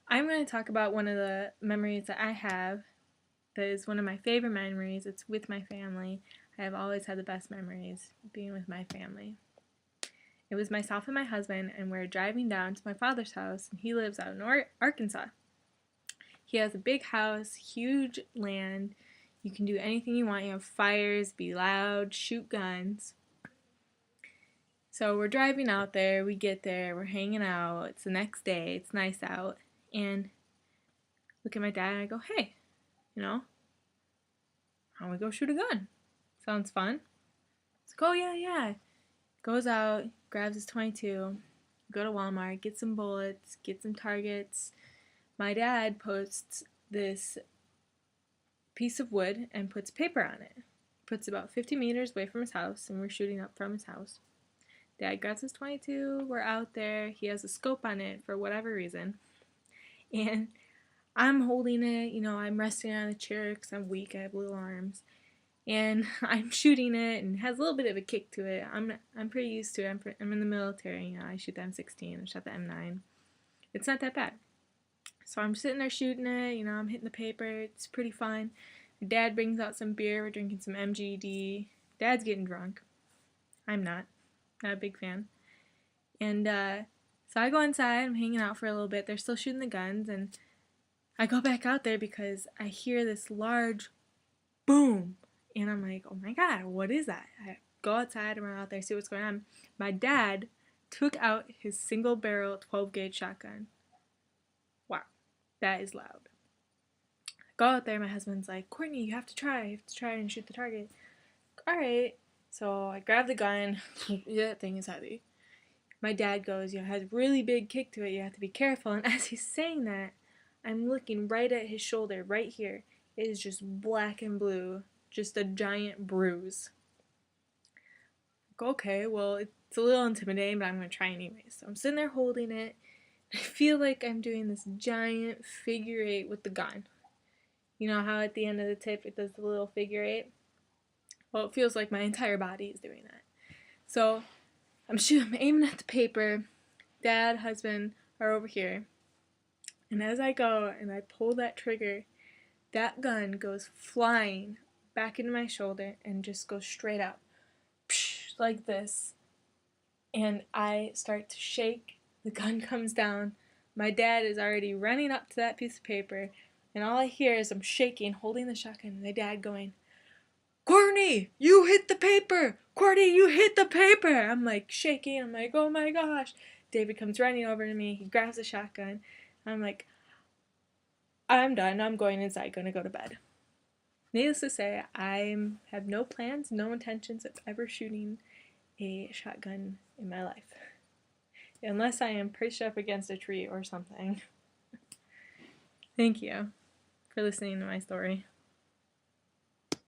I'm going to talk about one of the memories that I have that is one of my favorite memories. It's with my family. I have always had the best memories being with my family. It was myself and my husband, and we're driving down to my father's house, and he lives out in Arkansas. He has a big house, huge land. You can do anything you want. You have fires, be loud, shoot guns. So we're driving out there, we get there, we're hanging out, it's the next day, it's nice out, and look at my dad and I go, hey, why don't we go shoot a gun? Sounds fun. He's like, oh yeah. Goes out, grabs his 22, go to Walmart, get some bullets, get some targets. My dad posts this piece of wood and puts paper on it. Puts about 50 meters away from his house, and we're shooting up from his house. Dad grabs his 22, we're out there, he has a scope on it for whatever reason, and I'm holding it, I'm resting on a chair because I'm weak, I have little arms, and I'm shooting it, and it has a little bit of a kick to it. I'm pretty used to it, I'm in the military, I shoot the M16, I shot the M9, it's not that bad. So I'm sitting there shooting it, I'm hitting the paper, it's pretty fun. Dad brings out some beer, we're drinking some MGD, Dad's getting drunk, I'm not a big fan. And so I go inside, I'm hanging out for a little bit, they're still shooting the guns, and I go back out there because I hear this large boom, and I'm like, oh my god, what is that? I go outside and run out there, see what's going on. My dad took out his single barrel 12 gauge shotgun. Wow, that is loud. I go out there, my husband's like, Courtney, you have to try and shoot the target. Alright, so I grab the gun, that thing is heavy. My dad goes, it has a really big kick to it, you have to be careful. And as he's saying that, I'm looking right at his shoulder, right here. It is just black and blue, just a giant bruise. Okay, well, it's a little intimidating, but I'm going to try anyway. So I'm sitting there holding it. I feel like I'm doing this giant figure eight with the gun. You know how at the end of the tip it does the little figure eight? Well, it feels like my entire body is doing that. So I'm aiming at the paper. Dad, husband are over here. And as I go and I pull that trigger, that gun goes flying back into my shoulder and just goes straight up. Psh, like this. And I start to shake. The gun comes down. My dad is already running up to that piece of paper. And all I hear is I'm shaking, holding the shotgun, and my dad going, Courtney, you hit the paper! Courtney, you hit the paper! I'm like shaking. I'm like, oh my gosh. David comes running over to me. He grabs the shotgun. I'm like, I'm done. I'm going inside. Going to go to bed. Needless to say, I have no plans, no intentions of ever shooting a shotgun in my life. Unless I am pushed up against a tree or something. Thank you for listening to my story.